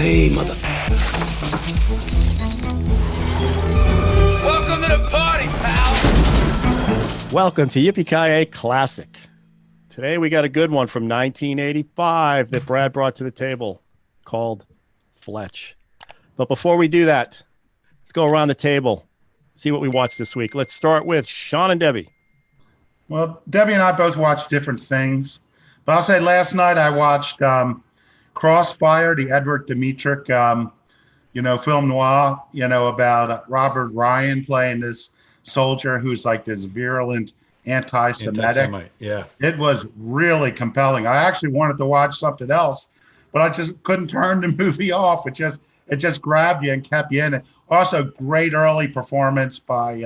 Yippee-Ki-Yay, mother... Welcome to the party, pal! Welcome to Yippee-Ki-Yay Classic. Today we got a good one from 1985 that Brad brought to the table called Fletch. But before we do that, let's go around the table, see what we watched this week. Let's start with Sean and Debbie. Well, Debbie and I both watched different things. But I'll say last night I watched Crossfire, the Edward Dmytryk, film noir, about Robert Ryan playing this soldier who's like this virulent anti-Semitic. Yeah. It was really compelling. I actually wanted to watch something else, but I just couldn't turn the movie off. It just grabbed you and kept you in it. Also, great early performance by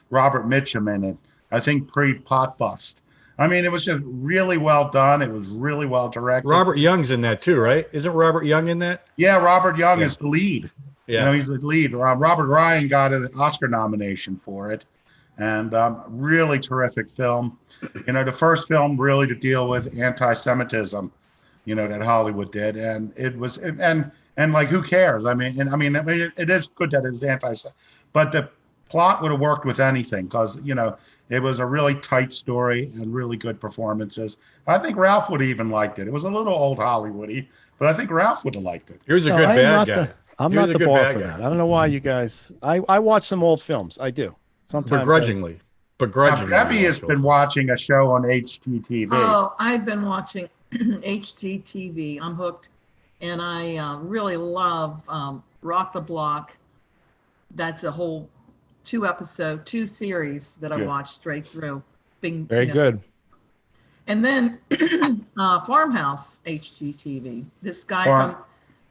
Robert Mitchum in it. I think pre-pot bust. I mean, it was just really well done. It was really well directed. Robert Young's in that too, right? Isn't Robert Young in that? Yeah, Robert Young is the lead. Yeah. He's the lead. Robert Ryan got an Oscar nomination for it. And really terrific film. The first film really to deal with anti-Semitism, that Hollywood did. And it was, and like, who cares? I mean, it is good that it's anti-Semitic, but the plot would have worked with anything because, it was a really tight story and really good performances. I think Ralph would have even liked it. It was a little old Hollywoody, but I think Ralph would have liked it. Here's a good bad guy. I'm not the bar for that. I don't know why you guys. I watch some old films. I do sometimes. Begrudgingly. Now, Debbie has been watching a show on HGTV. Oh, I've been watching HGTV. I'm hooked, and I really love Rock the Block. That's a whole two series that I watched straight through. Very good. And then Farmhouse HGTV. This guy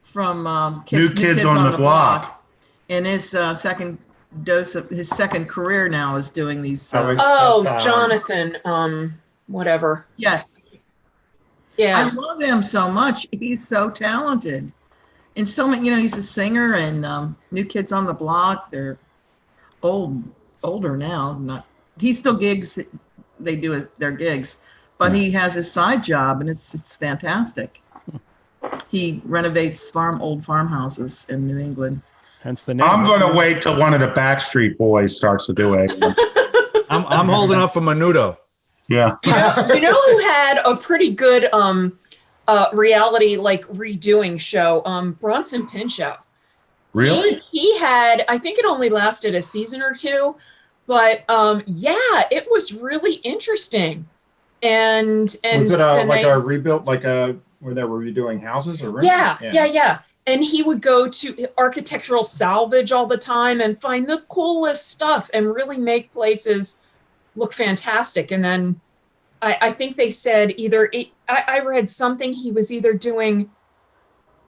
from New Kids on the Block. And his second dose of his second career now is doing these. Jonathan, whatever. Yes. Yeah. I love him so much. He's so talented. And so many, he's a singer and New Kids on the Block. They're older now. He still gigs. They do their gigs, but he has his side job and it's fantastic. He renovates old farmhouses in New England. Hence the name. I'm going to wait till one of the Backstreet Boys starts to do it. I'm holding up for Menudo. Yeah. You know who had a pretty good reality redoing show? Bronson Pinchot. Really? He had, I think it only lasted a season or two, but it was really interesting. And was it a rebuilt, where they were redoing houses or yeah. And he would go to architectural salvage all the time and find the coolest stuff and really make places look fantastic. And then I think they said I read something, he was either doing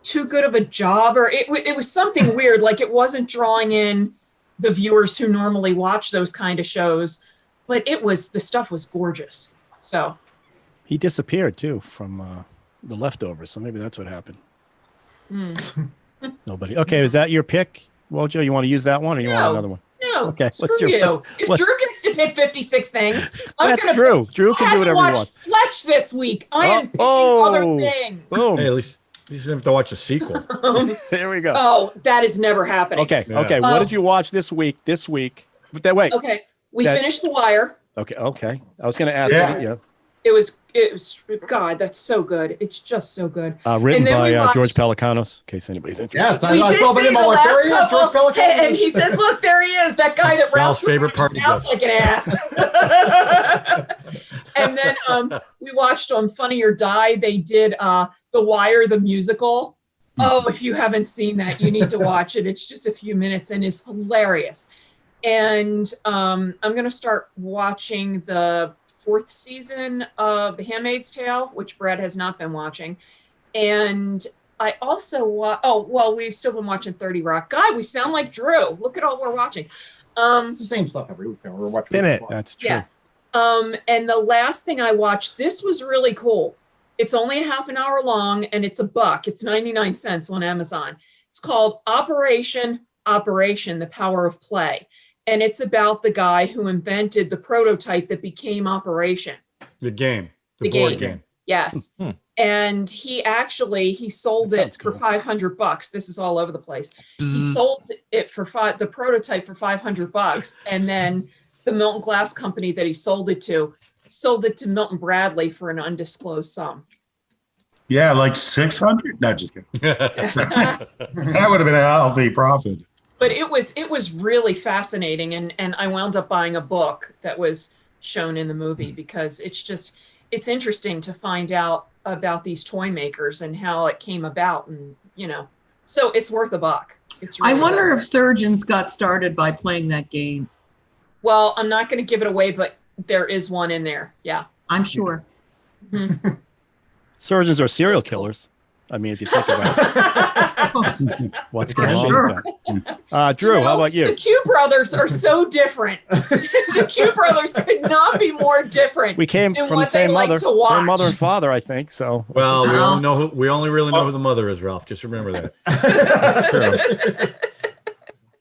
too good of a job or it was something weird, like it wasn't drawing in the viewers who normally watch those kind of shows, but the stuff was gorgeous. So he disappeared too from The Leftovers, so maybe that's what happened. Nobody. Okay, is that your pick? Well, Joe, you want to use that one or you want another one? No. Okay. Screw you. If Drew gets to pick 56 things, that's Drew. Drew can do whatever he wants. Fletch this week. I am picking other things. Boom. Hey, at least you didn't have to watch a sequel. There we go. Oh, that is never happening. Okay. Yeah. Okay. What did you watch this week? Wait. Okay. We finished The Wire. Okay. I was going to ask. Yeah. It was God, that's so good. It's just so good. Written by George Pelicanos, in case anybody's interested. Yes, I saw him. There he is, George Pelicanos. And he said, "Look, there he is, that guy that Ralph's favorite part sounds like an ass." And then we watched on Funny or Die. They did The Wire, the musical. Oh, if you haven't seen that, you need to watch it. It's just a few minutes and it's hilarious. And I'm going to start watching the 4th season of The Handmaid's Tale, which Brad has not been watching. And I also we've still been watching 30 Rock. God, we sound like Drew. Look at all we're watching. It's the same stuff every week. We're watching Spin it. That's true. Yeah. And the last thing I watched, this was really cool. It's only a half an hour long and it's $1. It's 99 cents on Amazon. It's called Operation, The Power of Play. And it's about the guy who invented the prototype that became Operation. The game. The board game. Yes. And he sold That it sounds for cool. $500. This is all over the place. He sold it for the prototype for $500, and then the Milton Glass company that he sold it to Milton Bradley for an undisclosed sum. Yeah, like 600. No, just kidding. That would have been a healthy profit. But it was really fascinating, and I wound up buying a book that was shown in the movie because it's interesting to find out about these toy makers and how it came about, and so it's worth a buck. It's really I wonder worth if surgeons got started by playing that game. Well, I'm not going to give it away, but there is one in there. Yeah. I'm sure. Surgeons are serial killers. I mean, if you think about it, what's going on Sure. with that? Drew, how about The you? Q brothers are so different. The Q brothers could not be more different. We came and from the what same they like mother, to watch. same mother and father, I think. So, Well, Well- we only really know who the mother is, Ralph. Just remember that. That's true.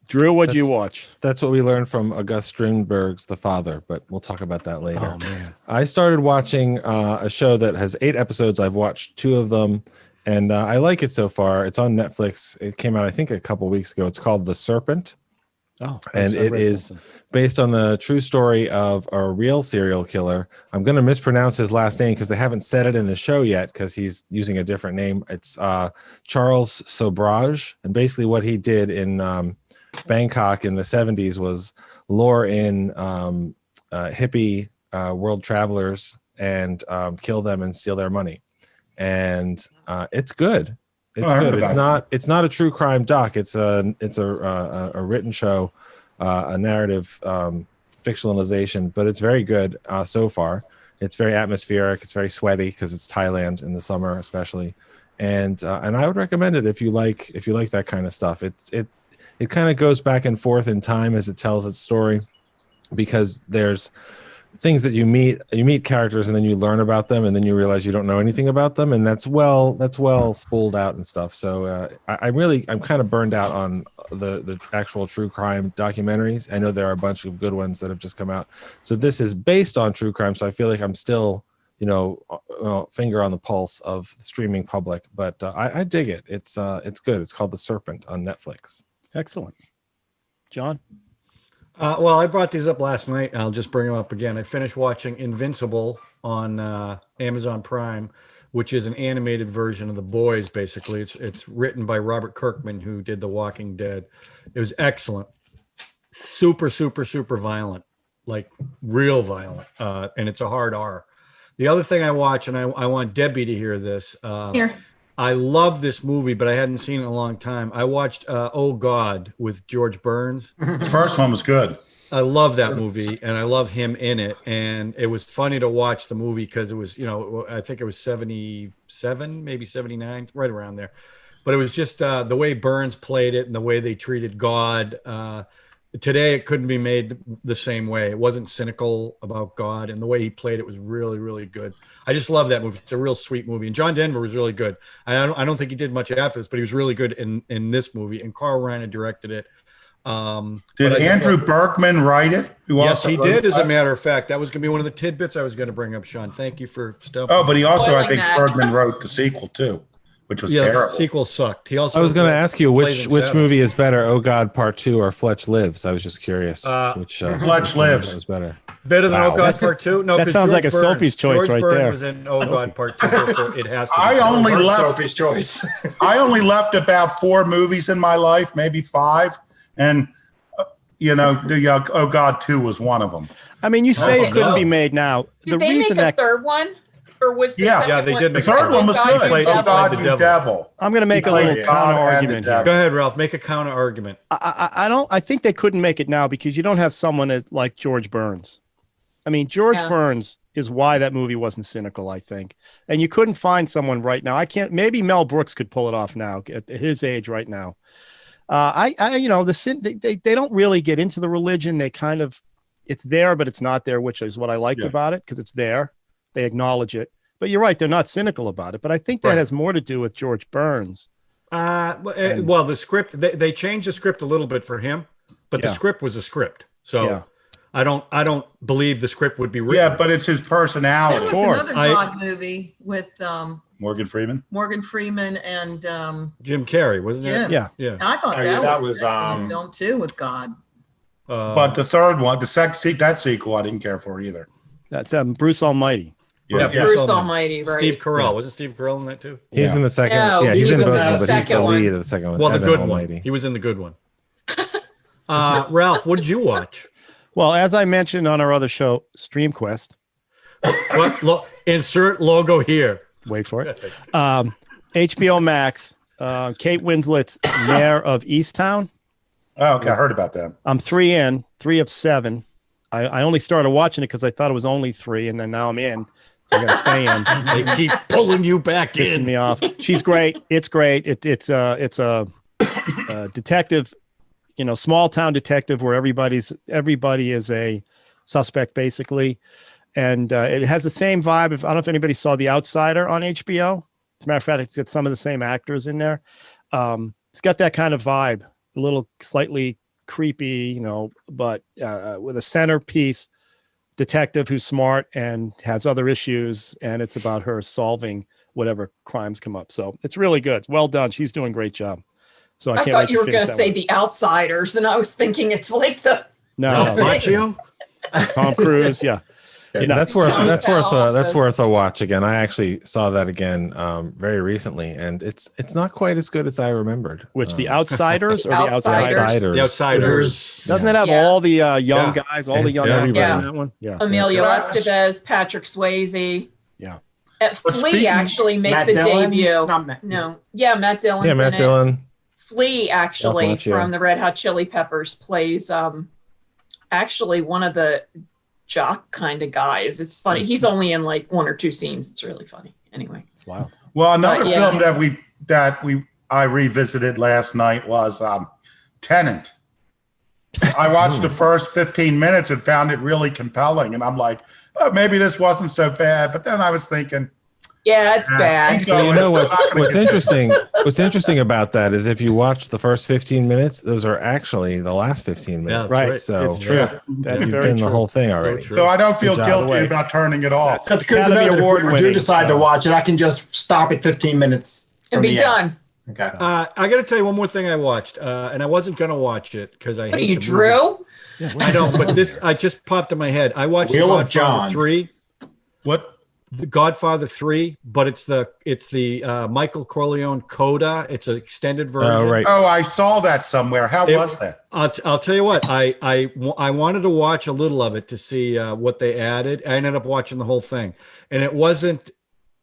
Drew, what'd you That's- watch? That's what we learned from August Strindberg's The Father, but we'll talk about that later. Oh man, I started watching a show that has 8 episodes. I've watched 2 of them, and I like it so far. It's on Netflix. It came out, I think, a couple weeks ago. It's called The Serpent, oh, and it is based on the true story of a real serial killer. I'm going to mispronounce his last name because they haven't said it in the show yet because he's using a different name. It's Charles Sobrage, and basically what he did in Bangkok in the 70s was lure in hippie world travelers and kill them and steal their money. And it's good. It's I heard good. about It's not a true crime doc. It's a written show, a narrative fictionalization, but it's very good so far. It's very atmospheric. It's very sweaty because it's Thailand in the summer, especially. And I would recommend it if you like that kind of stuff. It kind of goes back and forth in time as it tells its story, because there's things that you meet characters and then you learn about them and then you realize you don't know anything about them, and that's well spooled out and stuff. So I'm kind of burned out on the actual true crime documentaries. I know there are a bunch of good ones that have just come out. So this is based on true crime, so I feel like I'm still finger on the pulse of the streaming public, but I dig it. It's good. It's called The Serpent on Netflix. excellent. John, Well, I brought these up last night. I'll just bring them up again. I finished watching Invincible on Amazon Prime, which is an animated version of The Boys. Basically, it's written by Robert Kirkman, who did The Walking Dead. It was excellent. Super, super, super violent, like real violent, and it's a hard R. The other thing I watch, and I want Debbie to hear this. Here. I love this movie, but I hadn't seen it in a long time. I watched Oh God with George Burns. The first one was good. I love that movie, and I love him in it. And it was funny to watch the movie because it was, I think it was 77, maybe 79, right around there. But it was just the way Burns played it and the way they treated God. Today, it couldn't be made the same way. It wasn't cynical about God, and the way he played it was really, really good. I just love that movie. It's a real sweet movie, and John Denver was really good. I don't think he did much after this, but he was really good in this movie. And Carl Reiner directed it. Did Andrew Bergman write it? Yes, he did. As a matter. matter of fact, that was going to be one of the tidbits I was going to bring up, Sean. Thank you for stuff. Oh, but he also, I Spoiling think, that. Bergman wrote the sequel too, which was The terrible. sequel sucked. He also I was going to ask you played which himself. movie is better, Oh God Part 2 or Fletch Lives. I was just curious which Fletch Lives was better. Better than Wow. Oh God Part 2? No, that 'cause sounds George like a Burns- Sophie's choice George right Burns there. was in Oh God Part 2, so it has to be. I only left. Sophie's choice. I only left about 4 movies in my life, maybe 5, and the Oh God 2 was one of them. I mean, you say Oh, it couldn't no. be made now. Did The they make reason a that third one? Or was the Yeah. second Yeah, they did The make third one was God, good. You played- Oh Devil? God, the you devil. devil. I'm going to make a played little God counter and the argument here. devil. Go ahead, Ralph. Make a counter argument. I think they couldn't make it now because you don't have someone like George Burns. I mean, George Yeah. Burns is why that movie wasn't cynical, I think. And you couldn't find someone right now. Maybe Mel Brooks could pull it off now at his age right now. They don't really get into the religion. They kind of, it's there, but it's not there, which is what I liked about it, because it's there. They acknowledge it. But you're right. They're not cynical about it. But I think that has more to do with George Burns. Well, the script, they changed the script a little bit for him, but the script was a script. So Yeah. I don't believe the script would be written. Yeah, but it's his personality. There was course. another God movie with Morgan Freeman. Morgan Freeman and Jim Carrey, wasn't it? Jim. Yeah. Yeah. I thought Oh, that, yeah, that was was, an excellent film too with God. But the third one, that sequel, I didn't care for either. That's Bruce Almighty. Yeah. Bruce Almighty, right? Steve Carell. Wasn't Steve Carell in that too? He's in the second. No, yeah, he's he in was both in of them, the but he's the second one. lead of the second one. Well, the Evan good Almighty. one. He was in the good one. Ralph, what did you watch? Well, as I mentioned on our other show, StreamQuest. What? Insert logo here. Wait for it. HBO Max. Kate Winslet's Mayor of Easttown. Oh, okay. I heard about that. I'm 3 of 7. I only started watching it because I thought it was only 3, and then now I'm in, so I got to stay in. They keep pulling you back Pissing in. me off. She's great. It's great. It's a detective, small town detective where everybody is a suspect basically, and it has the same vibe. I don't know if anybody saw The Outsider on HBO. As a matter of fact, it's got some of the same actors in there. It's got that kind of vibe, a little slightly creepy, but with a centerpiece detective who's smart and has other issues, and it's about her solving whatever crimes come up. So it's really good. Well done. She's doing a great job. So I can't wait thought you to were going finish to that say one. The Outsiders, and I was thinking it's like the No, Macchio? Tom Cruise. Yeah. That's worth a watch again. I actually saw that again very recently, and it's not quite as good as I remembered. Which The Outsiders or The Outsiders. Outsiders? The Outsiders. Doesn't it have Yeah. all the young Yeah. guys, all the It's young everybody. actors in that one? Yeah. Emilio Yes. Estevez, Patrick Swayze. Yeah. But Flea speaking- actually makes Matt a Dillon? debut. Not Matt- No, yeah, Matt Dillon's Yeah, Matt in it. Dillon. Flea actually Macchio. from the Red Hot Chili Peppers plays actually one of the jock kind of guys. It's funny. He's only in like 1 or 2 scenes. It's really funny. Anyway. It's wild. Well, another Yeah. film I revisited last night was Tenant. I watched the first 15 minutes and found it really compelling, and I'm like, oh, maybe this wasn't so bad. But then I was thinking, Yeah, it's bad. Well, you know it's not gonna what's get- interesting? What's interesting about that is if you watch the first 15 minutes, those are actually the last 15 minutes. Yeah, Right. So It's true. Yeah. That's you've very done true. the whole thing already. true. So I don't feel Good job. By guilty the way. about turning it off. That's good to Academy know that if Award we do winning, decide to so- watch it, I can just stop at 15 minutes. And from be the end. done. Okay. I got to tell you one more thing I watched, and I wasn't going to watch it because I What are hate you, the movie. Drew? I know, but this I just popped in my head. I watched Wheel of Godfather John. 3. What? The Godfather 3, but it's the Michael Corleone coda. It's an extended version. Oh, right. Oh, I saw that somewhere. How It- was that? I'll tell you what. I wanted to watch a little of it to see what they added. I ended up watching the whole thing, and it wasn't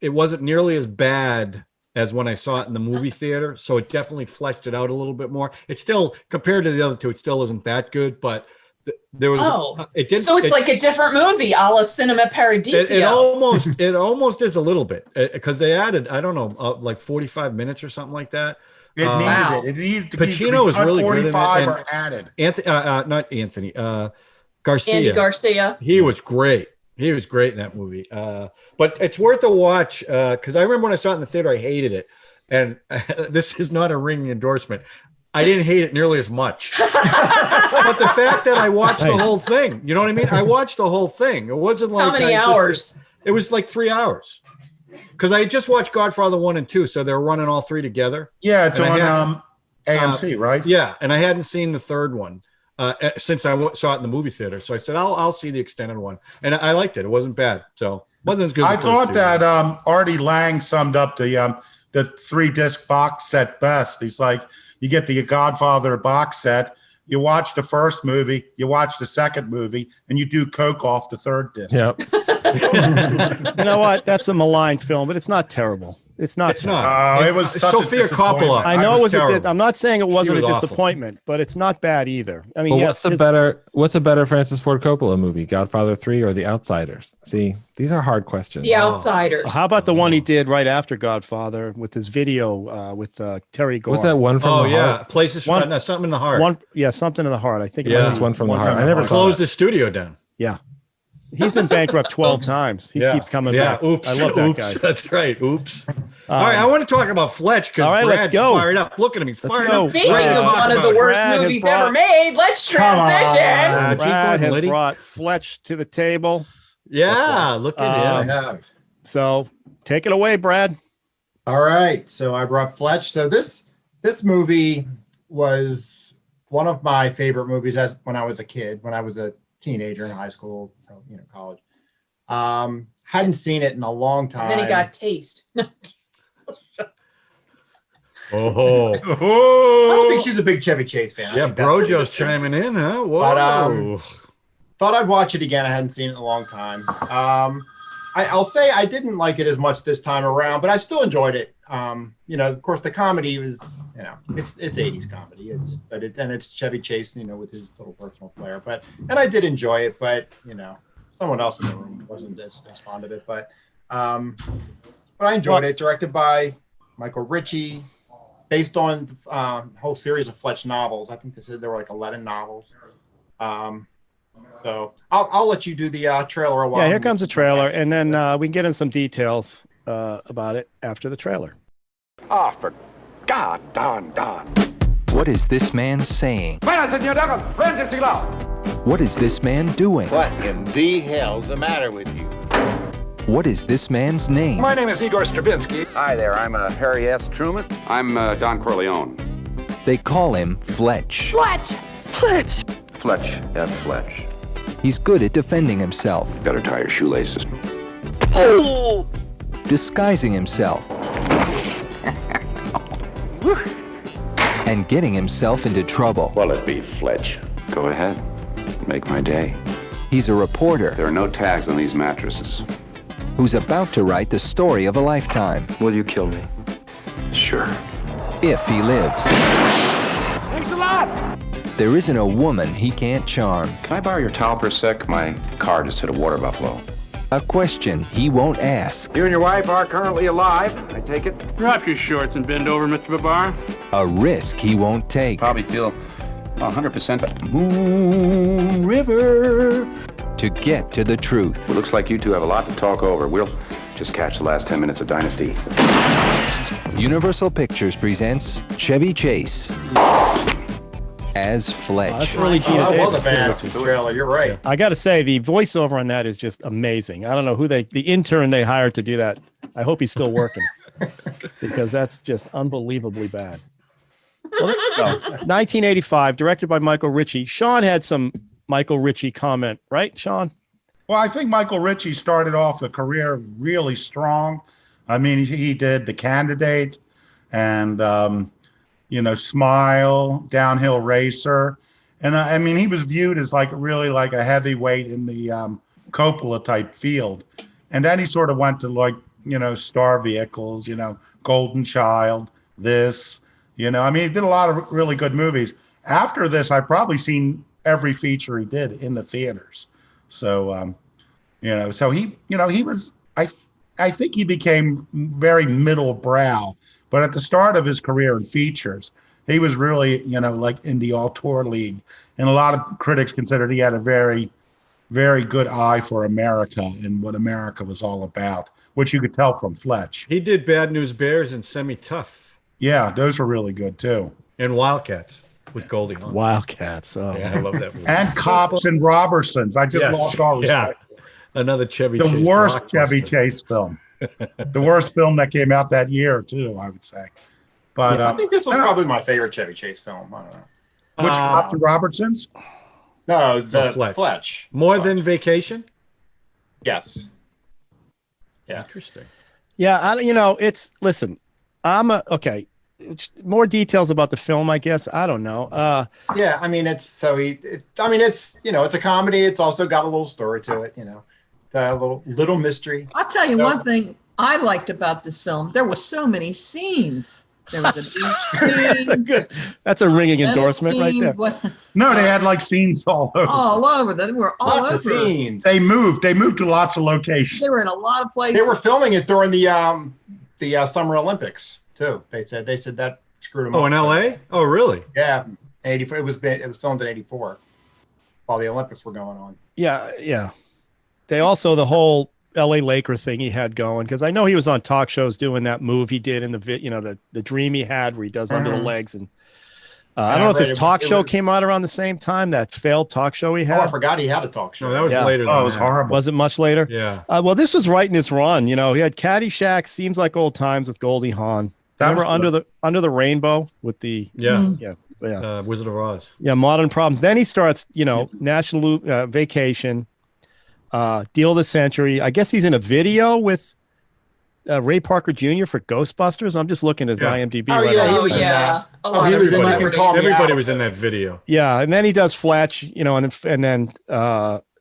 nearly as bad as when I saw it in the movie theater. So it definitely fleshed it out a little bit more. It's still, compared to the other two, it still isn't that good, but there was it didn't. So it's like a different movie, a la Cinema Paradiso. it almost is a little bit because they added, I don't know, like 45 minutes or something like that. It needed Wow. it. It needed to Pacino be is really good in it, 45 and- or added. Not Anthony, Garcia. Andy Garcia. He was great. He was great in that movie. But it's worth a watch because I remember when I saw it in the theater, I hated it. And this is not a ringing endorsement. I didn't hate it nearly as much. But the fact that I watched the Nice. whole thing, you know what I mean? I watched the whole thing. It wasn't like How many I just- hours? it was like 3 hours. Because I had just watched Godfather 1 and 2, so they were running all three together. Yeah, it's And I on AMC, right? Yeah, and I hadn't seen the third one since I saw it in the movie theater. So I said, I'll see the extended one, and I liked it. It wasn't bad, so it wasn't as good. I as the first thought two. that Artie Lang summed up the 3-disc box set best. He's like, you get the Godfather box set, you watch the first movie, you watch the second movie, and you do coke off the third disc. Yep. You know what? That's a maligned film, but it's not terrible. It's not. It's not. It was such a Sophia disappointment. Coppola. I know it was. terrible. I'm not saying it wasn't a was awful. disappointment, but it's not bad either. I mean, Well, yes, what's a better Francis Ford Coppola movie, Godfather 3 or The Outsiders? See, these are hard questions. The Outsiders. How about the one he did right after Godfather with his video with Terry Gore? Was that one from Oh the yeah, heart? places. One- No, something in the heart. one? Yeah, something in the heart. I think. it Yeah. might be It's one from the One heart. from I never Heart. saw Closed that. the studio down. Yeah, he's been bankrupt 12 times. He Yeah. keeps coming Yeah. back. Oops. I love that Oops. guy. That's right. Oops. All right. I want to talk about Fletch because All right, let's Brad's go. fired up. Look at him. He's Let's fired go. up. Speaking Brad, of one of the worst Brad has movies brought- ever made, let's transition. Gene Brad Gordon, has Liddy. brought Fletch to the table. Yeah. Look at I him. have. So take it away, Brad. All right, so I brought Fletch. So this movie was one of my favorite movies as when I was a kid, when I was a teenager in high school, college. Hadn't seen it in a long time. And then he got taste. Oh, I don't think she's a big Chevy Chase fan. yeah, Brojo's chiming in, huh? Whoa. But thought I'd watch it again. I hadn't seen it in a long time. I'll say I didn't like it as much this time around, but I still enjoyed it. Of course, the comedy was, it's 80s comedy. It's Chevy Chase, with his little personal flair. And I did enjoy it, but someone else in the room wasn't as fond of it. But I enjoyed it. Directed by Michael Ritchie, based on a whole series of Fletch novels. I think they said there were like 11 novels. So I'll let you do the trailer a while. Yeah, here comes the trailer, and then we can get in some details about it after the trailer. Ah, for God, Don. What is this man saying? Bueno, señor Duncan, frente siglo. What is this man doing? What in the hell's the matter with you? What is this man's name? My name is Igor Stravinsky. Hi there, I'm Harry S. Truman. I'm Don Corleone. They call him Fletch. Fletch. Fletch, F. Fletch. He's good at defending himself, Better tie your shoelaces. disguising himself, and getting himself into trouble. Well, it be Fletch. Go ahead. Make my day. He's a reporter There are no tags on these mattresses. who's about to write the story of a lifetime, Will you kill me? Sure. if he lives. Thanks a lot. There isn't a woman he can't charm, Can I borrow your towel for a sec? My car just hit a water buffalo. a question he won't ask, You and your wife are currently alive, I take it? Drop your shorts and bend over, Mr. Babar. a risk he won't take, Probably feel 100%. Moon River, to get to the truth. Well, looks like you two have a lot to talk over. We'll just catch the last 10 minutes of Dynasty. Universal Pictures presents Chevy Chase as Fletch. That's early Gina That Davis, was a bad too, which is- trailer. You're right. I got to say, the voiceover on that is just amazing. I don't know who the intern they hired to do that. I hope he's still working because that's just unbelievably bad. Well, there you go. 1985, directed by Michael Ritchie. Sean had some Michael Ritchie comment, right, Sean? Well, I think Michael Ritchie started off the career really strong. I mean, he did The Candidate and, Smile, Downhill Racer. And I mean, he was viewed as really like a heavyweight in the Coppola type field. And then he sort of went to star vehicles, Golden Child, this, he did a lot of really good movies. After this, I've probably seen every feature he did in the theaters. So, so he was, I think he became very middle brow, but at the start of his career in features, he was really, in the auteur league. And a lot of critics considered he had a very, very good eye for America and what America was all about, which you could tell from Fletch. He did Bad News Bears and Semi-Tough. Yeah, those were really good too. And Wildcats with Goldie Hawn. Wildcats. Oh. Yeah, I love that movie. And Cops and Robertsons. I just lost all respect. Yeah. Another Chevy The Chase. worst blockbuster. Chevy Chase film. The worst film that came out that year too, I would say. But I think this was probably my favorite Chevy Chase film. I don't know. which Cops and Robertsons? No, the Fletch. Fletch. More than Vacation? Yes. Yeah. Interesting. Yeah, listen, okay. More details about the film, I guess. I don't know. Yeah, I mean, it's a comedy. It's also got a little story to it, a little mystery. I'll tell you one thing I liked about this film. There were so many scenes. There was a beach scene. That's a ringing endorsement right there. No, they had scenes all over. All over. They were all Lots over. of scenes. They moved to lots of locations. They were in a lot of places. They were filming it during the Summer Olympics too. They said that screwed them up. Oh, in LA? Oh, really? Yeah, 84. It was filmed in 84 while the Olympics were going on. Yeah. They also, the whole LA Laker thing he had going, because I know he was on talk shows doing that move he did in the dream he had where he does under the legs. And I don't know if his talk show came out around the same time, that failed talk show he had. Oh, I forgot he had a talk show. No, that was later. Oh, it was horrible. Was it much later? Yeah. Well, this was right in his run. You know, he had Caddyshack, Seems Like Old Times with Goldie Hawn. Remember Under the Rainbow with the Wizard of Oz. Yeah, Modern Problems. Then he starts, National Vacation, Deal of the Century. I guess he's in a video with Ray Parker Jr. for Ghostbusters. I'm just looking at his IMDb. Oh, right yeah, now. he was in that. He was in Everybody was in that video. Yeah, and then he does Fletch, and then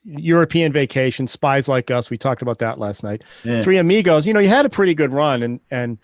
European Vacation, Spies Like Us. We talked about that last night. Yeah. Three Amigos. He had a pretty good run, and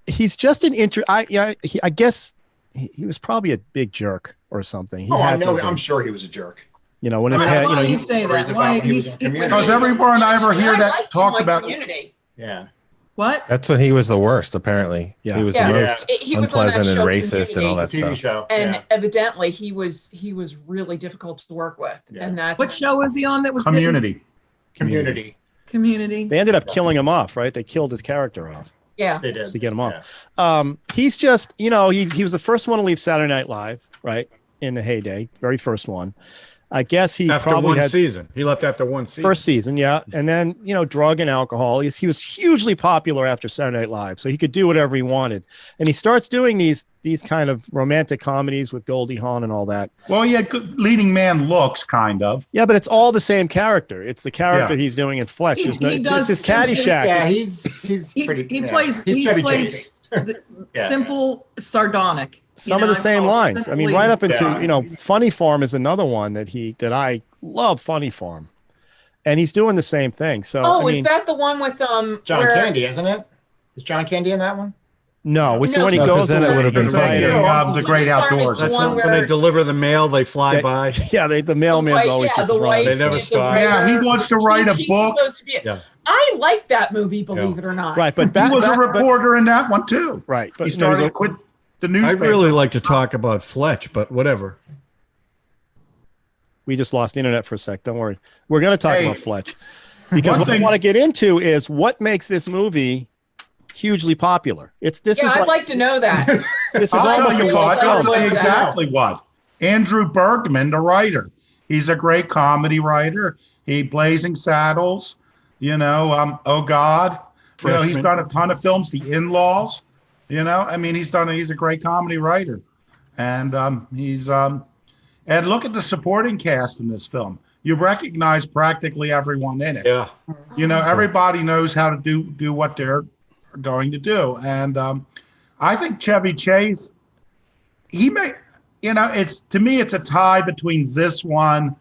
he's just an I guess he was probably a big jerk or something. I know. I'm sure he was a jerk. When his head. Why you say that? Why Because everyone I ever hear that talked about. Community. Yeah. What? That's when he was the worst, apparently. Yeah. He was the most He was on that unpleasant and show, racist and all that TV stuff. show. And evidently he was really difficult to work with. Yeah. And that's What show was he on that was Community. Community. Community. They ended up killing him off, right? They killed his character off yeah. They did. to get him off. Yeah. He's just, he was the first one to leave Saturday Night Live, right? In the heyday, very first one. I guess he After probably one had season. He left after one season. first season, yeah, and then drug and alcohol. He was hugely popular after Saturday Night Live, so he could do whatever he wanted. And he starts doing these kind of romantic comedies with Goldie Hawn and all that. Well, he had good leading man looks, kind of. Yeah, but it's all the same character. It's the character he's doing in Fletch. He It's does his Caddyshack. Yeah, It's he's He pretty. plays. He's He Chevy plays Chase. simple, sardonic. some of the same lines. I mean, right up into Yeah. Funny Farm is another one that I love. Funny Farm, and he's doing the same thing. So is that the one with John where, Candy, isn't it? Is John Candy in that one? No, which No, when he No, 'cause goes then it away would have been to funny. find The Great Farm is Outdoors. the That's one when they where deliver the mail, they fly by. Yeah, the mailman's always just the running. wife They never is a stop. writer. Yeah, he wants to write a He's book. supposed to be I like that movie, believe it or not. Right, but He was a reporter in that one too. Right, but He started to quit the I'd newspaper. really like to talk about Fletch, but whatever. we just lost internet for a sec. Don't worry. We're going to talk Hey. about Fletch because what I want to get into is what makes this movie hugely popular. I'd like to know that. This is I'll almost tell a you cult what. film. I'll tell you exactly what. Andrew Bergman, the writer. He's a great comedy writer. He Blazing Saddles. Oh God. He's done a ton of films. The In-Laws. He's a great comedy writer, and and look at the supporting cast in this film. You recognize practically everyone in it. Yeah. Everybody knows how to do what they're going to do, and I think Chevy Chase. To me, it's a tie between this one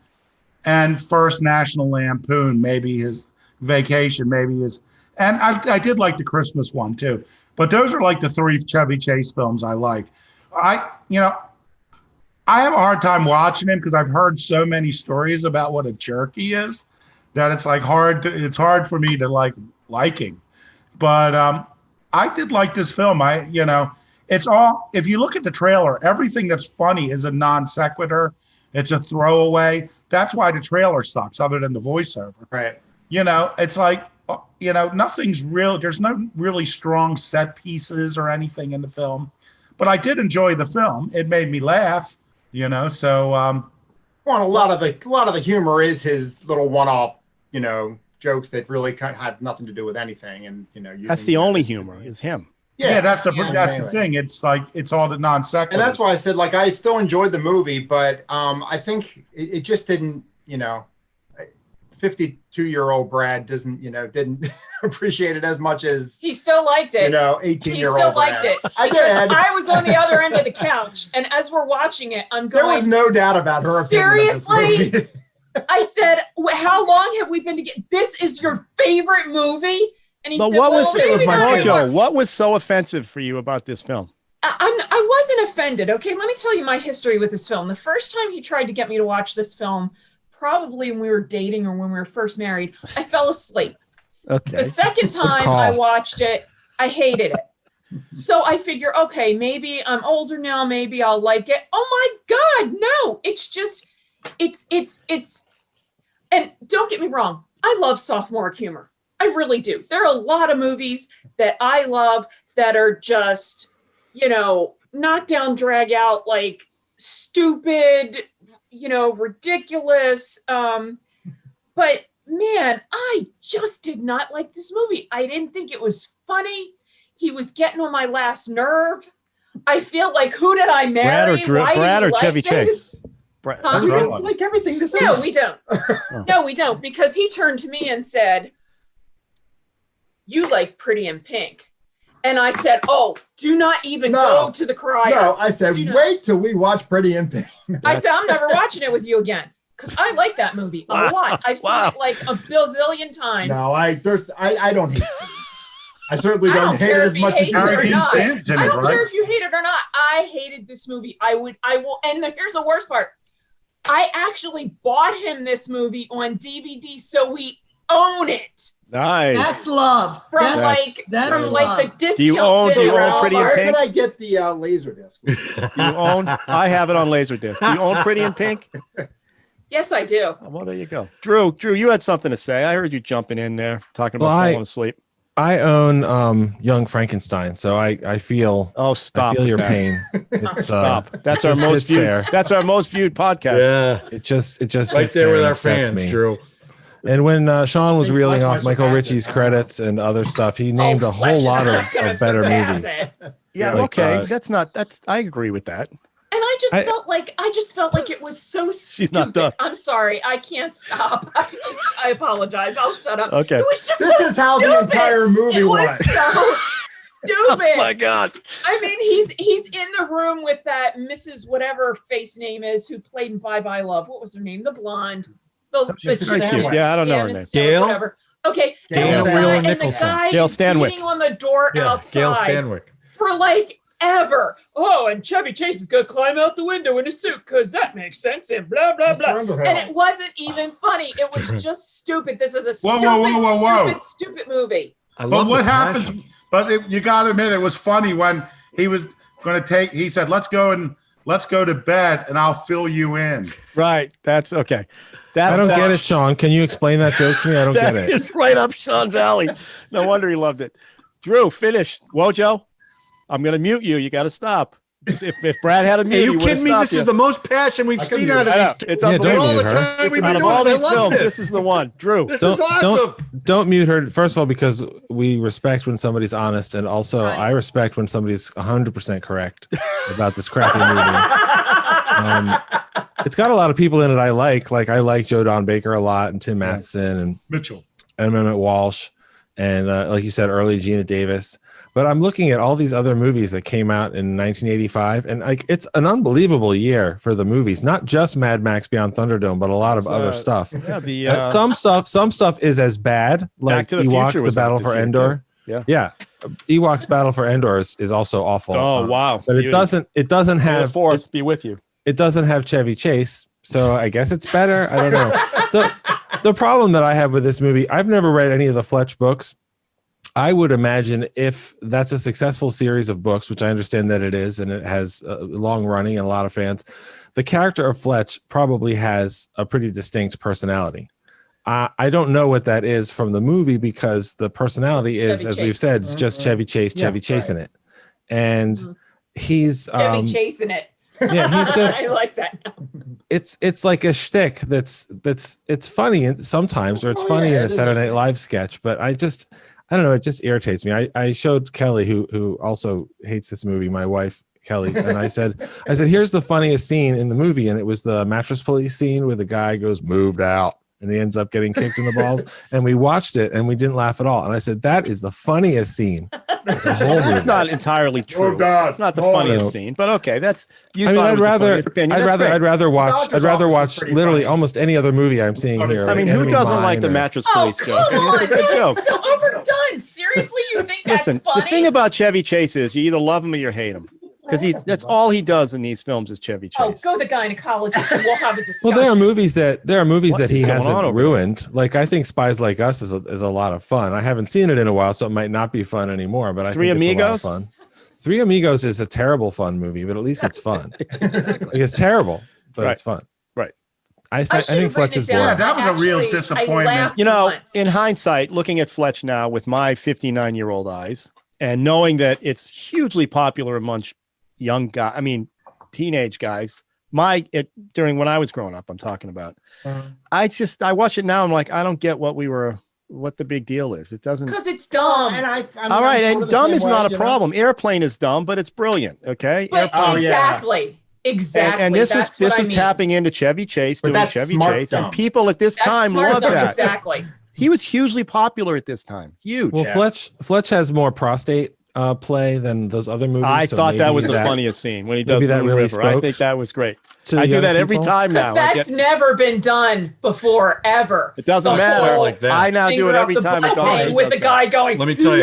and First National Lampoon. Maybe his Vacation, maybe his. And I did like the Christmas one too, but those are like the three Chevy Chase films I like. I have a hard time watching him because I've heard so many stories about what a jerk he is that it's like it's hard for me to like him. But I did like this film. It's all, if you look at the trailer, everything that's funny is a non sequitur. It's a throwaway. That's why the trailer sucks, other than the voiceover. Right. It's like, nothing's real. There's no really strong set pieces or anything in the film. But I did enjoy the film. It made me laugh, so. Well, a lot of the humor is his little one-off, jokes that really kind of had nothing to do with anything. And, That's the only humor is him. Yeah, that's the thing. It's like, it's all the non sequitur. And that's why I said, I still enjoyed the movie, but I think it just didn't, 52-year-old Brad didn't appreciate it as much as he still liked it. 18-year-old. He still liked it. I did. I was on the other end of the couch, and as we're watching it, I'm going. There was no doubt about her. Seriously, I said, "How long have we been together? This is your favorite movie?" And he said, Mojo, what was so offensive for you about this film? I wasn't offended. Okay, let me tell you my history with this film. The first time he tried to get me to watch this film, probably when we were dating or when we were first married, I fell asleep. Okay. The second time I watched it, I hated it. So I figure, okay, maybe I'm older now, maybe I'll like it. Oh my God, no, it's just, it's, and don't get me wrong, I love sophomoric humor. I really do. There are a lot of movies that I love that are just, knockdown, drag out, like stupid, ridiculous. But man, I just did not like this movie. I didn't think it was funny. He was getting on my last nerve. I feel like, who did I marry? Brad or Chevy Chase? Brad. We don't like everything this is. No, we don't. No, we don't. Because he turned to me and said, "You like Pretty in Pink." And I said, "Oh, do not even go to the crier." No, I said, wait till we watch Pretty in Pink. I said, "I'm never watching it with you again." Because I like that movie a lot. I've seen it like a bazillion times. No, I don't hate it. I certainly don't hate it as much as you I don't care if you hate it or not. I hated this movie. I will. And here's the worst part. I actually bought him this movie on DVD, so we own it. Nice. That's love. From the discount. Do you own Pretty in Where Pink? can I get the laser disc? Do you own? I have it on Laserdisc. Do you own Pretty in Pink? Yes, I do. Well, there you go. Drew, you had something to say. I heard you jumping in there talking about falling asleep. I own Young Frankenstein, so I feel stop I feel your that. pain. It's, Stop. That's our most viewed. There. That's our most viewed podcast. Yeah. It just Right sits there with and our upsets fans, me. Drew. And when Sean was reeling off Michael sarcastic. Ritchie's credits and other stuff, he named a whole lot of better movies. Yeah, Like, okay. I agree with that. And I just felt like it was so stupid. She's not done. I'm sorry, I can't stop. I apologize. I'll shut up. Okay. It was just This so is how stupid. the entire movie it was. so stupid. Oh my God. I mean, he's in the room with that Mrs. whatever face name is who played in Bye Bye Love. What was her name? The blonde. She's Stanwyck. Yeah, I don't know her name. Mrs. Stanwyck, Gail? Whatever. Okay. Gail and Wheeler the Nicholson. guy Gail is Stanwyck. beating on the door Gail outside Stanwyck. for like ever. Oh, and Chevy Chase is gonna climb out the window in a suit because that makes sense and blah blah blah. And it wasn't even funny. It was just stupid. This is a stupid movie. But what happened? But you got to admit, it was funny when he was going to he said, let's go to bed and I'll fill you in. Right. That's okay. I don't get it, Sean. Can you explain that joke to me? I don't get it. It's right up Sean's alley. No wonder he loved it. Drew, finish. Wojo, I'm going to mute you. You got to stop. If Brad had a mute, Are you he would've kidding me? stopped This is the most passion we've seen out of these. It's don't unbelievable. mute her. Out of all these films, this is the one. Drew, This is awesome. Don't mute her. First of all, because we respect when somebody's honest, and also I respect when somebody's 100% correct about this crappy movie. It's got a lot of people in it I like. Like I like Joe Don Baker a lot, and Tim Matheson, and Mitchell, and Emmett Walsh, and like you said, early Gina Davis. But I'm looking at all these other movies that came out in 1985, and like it's an unbelievable year for the movies. Not just Mad Max Beyond Thunderdome, but a lot of other stuff. Yeah, some stuff is as bad, like to the Ewoks: Future The was Battle out this for year, Endor. too. Yeah, Ewoks: Battle for Endor is also awful. Oh wow! But it doesn't have fourth. Be with you. It doesn't have Chevy Chase, so I guess it's better. I don't know. The problem that I have with this movie, I've never read any of the Fletch books. I would imagine if that's a successful series of books, which I understand that it is, and it has long running and a lot of fans, the character of Fletch probably has a pretty distinct personality. I don't know what that is from the movie because the personality is, as we've said, it's just Chevy Chase, Chevy Chase in it. And he's Chevy Chase in it. Yeah, he's just I like that. It's like a shtick that's it's funny sometimes, or it's funny in a Saturday Night Live sketch, but I don't know. It just irritates me. I showed Kelly, who also hates this movie, my wife, Kelly, and I said, here's the funniest scene in the movie. And it was the mattress police scene where the guy goes, moved out, and he ends up getting kicked in the balls. And we watched it and we didn't laugh at all. And I said, that is the funniest scene. That's not entirely true. It's not the funniest scene, but okay. That's you. I mean, I'd rather watch literally almost any other movie I'm seeing here. I mean, who doesn't like the mattress police joke? Come It's a good joke. It's so overdone. Seriously, you think that's Listen, funny? the thing about Chevy Chase is you either love him or you hate him, because that's all he does in these films is Chevy Chase. Oh, go to gynecologist and we'll have a discussion. Well, there are movies that he going on hasn't over ruined. Like I think Spies Like Us is a lot of fun. I haven't seen it in a while, so it might not be fun anymore. But I Three think Amigos? it's a lot of fun. Three Amigos is a terrible fun movie, but at least it's fun. Like, it's terrible, but it's fun. Right. I think Fletch is boring. Yeah, that was a real disappointment. You know, in hindsight, looking at Fletch now with my 59-year-old eyes, and knowing that it's hugely popular amongst young guy. I mean, teenage guys. During when I was growing up, I'm talking about. I watch it now. I'm like, I don't get what the big deal is. It doesn't. Because it's dumb. And I mean, all right, I'm and dumb is not a problem. Airplane is dumb, but it's brilliant. Okay. But exactly. Exactly. And this was tapping into Chevy Chase, doing Chevy Chase, dumb. and people at this time loved that. Exactly. He was hugely popular at this time. Huge. Well, Fletch has more prostate play than those other movies. I thought that was the funniest scene when he does that Moon really River. I think that was great. I do that every time now. That's never been done before, ever. It doesn't matter. Like that. I now do it every time. With the guy going. Let me tell you,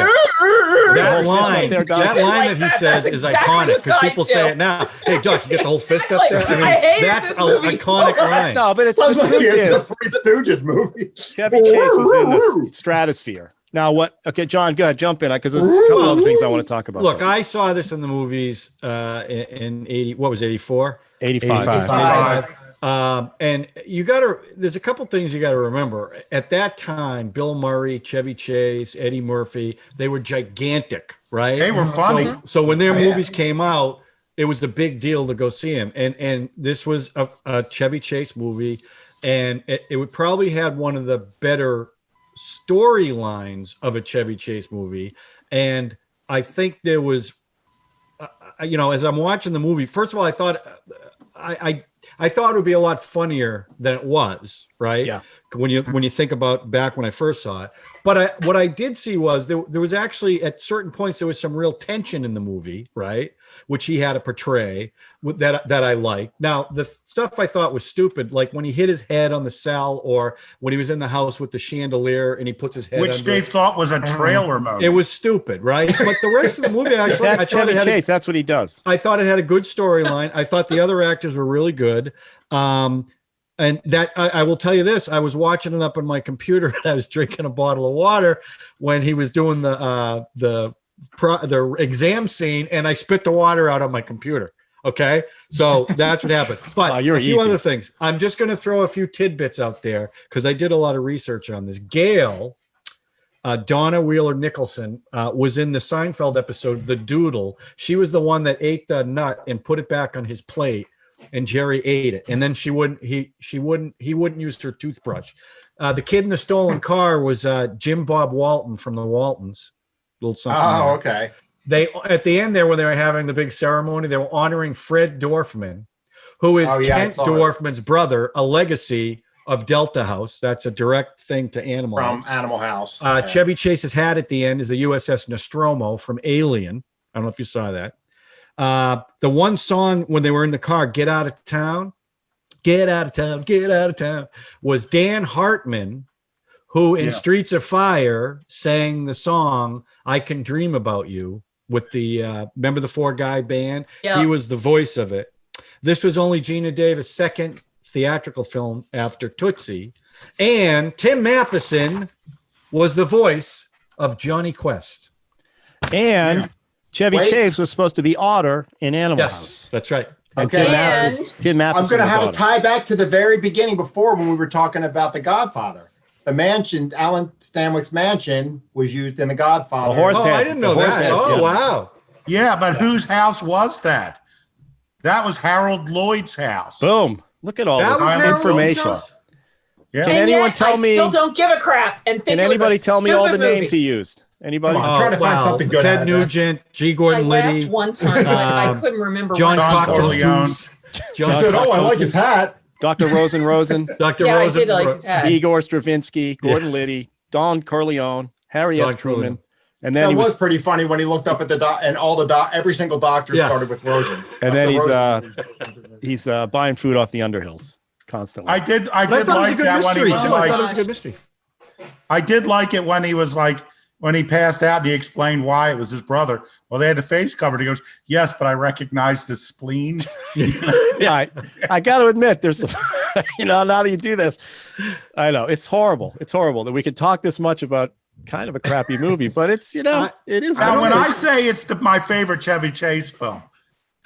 that line that he says is iconic because people say it now. Hey, Doc, you get the whole fist up there. I mean, that's an iconic line. No, but it's the Three Stooges movie. Chevy Chase was in the stratosphere. Now what? Okay, John, go ahead, jump in because there's a couple other things I want to talk about. Look, I saw this in the movies in 80. What was 84? 85. And there's a couple things you got to remember. At that time, Bill Murray, Chevy Chase, Eddie Murphy, they were gigantic, right? They were funny. So when their movies came out, it was a big deal to go see them. And this was a Chevy Chase movie, and it would probably had one of the better storylines of a Chevy Chase movie. And I think there was, as I'm watching the movie, first of all, I thought I thought it would be a lot funnier than it was, right? Yeah. When you think about back when I first saw it. But what I did see was there was actually at certain points there was some real tension in the movie, right? Which he had to portray that I liked. Now the stuff I thought was stupid, like when he hit his head on the cell, or when he was in the house with the chandelier and he puts his head, which they thought was a trailer moment. It was stupid, right? But the rest of the movie actually, that's Chevy Chase. That's what he does. I thought it had a good storyline. I thought the other actors were really good. And that I will tell you this, I was watching it up on my computer and I was drinking a bottle of water when he was doing the exam scene, and I spit the water out on my computer. Okay. So that's what happened. But a few other things. I'm just going to throw a few tidbits out there because I did a lot of research on this. Gail, Donna Wheeler Nicholson, was in the Seinfeld episode, The Doodle. She was the one that ate the nut and put it back on his plate, and Jerry ate it. And then he wouldn't use her toothbrush. The kid in the stolen car was Jim Bob Walton from the Waltons. Little something. Oh, okay. They at the end there, when they were having the big ceremony, they were honoring Fred Dorfman, who is Kent Dorfman's brother, a legacy of Delta House. That's a direct thing to Animal House. From Animal House. Chevy Chase's hat at the end is the USS Nostromo from Alien. I don't know if you saw that. The one song when they were in the car, Get Out of Town, Get Out of Town, Get Out of Town, was Dan Hartman, who in Streets of Fire sang the song I Can Dream About You with the, remember the Four Guy Band? Yeah. He was the voice of it. This was only Gina Davis' second theatrical film after Tootsie. And Tim Matheson was the voice of Johnny Quest. And Chevy Chase was supposed to be Otter in Animal House. That's right. And Okay. Tim Matheson I'm going to have was a Otter. tie back to the very beginning before when we were talking about The Godfather. The mansion, Alan Stanwyck's mansion, was used in The Godfather. The horse head. I didn't know The horse that. head, Oh, yeah. wow. Yeah, but whose house was that? That was Harold Lloyd's house. Boom. Look at all That this was Harold information. Lloyd's house? Yeah. Can And anyone yet, tell I me? still don't give a crap and think Can it was anybody a tell me all the stupid names he movie. used? Anybody? Come on. Try to find something good out Ted of this. Nugent, G. I Gordon laughed Liddy, one time, but I couldn't remember John one. Corleone. Cocteau. He said, "Oh, I like his hat." Dr. Rosen, Dr. Yeah, Rosen. I did like his hat. Igor Stravinsky, Gordon Liddy, Don Corleone, Harry S. Don Truman, Corleone. and then That he was was, pretty funny when he looked up at the and all the every single doctor Yeah. started with Rosen. and then Dr. he's buying food off the Underhills constantly. I did But I like thought it was a good that when mystery, he was too. I thought it was a like, good mystery. I did like it when he was like, when he passed out and he explained why it was his brother. Well, they had the face covered. He goes, yes, but I recognized his spleen. Yeah, I got to admit, there's, now that you do this, I know it's horrible. It's horrible that we could talk this much about kind of a crappy movie, but it's, it is. Now, when what it I is. say it's my favorite Chevy Chase film,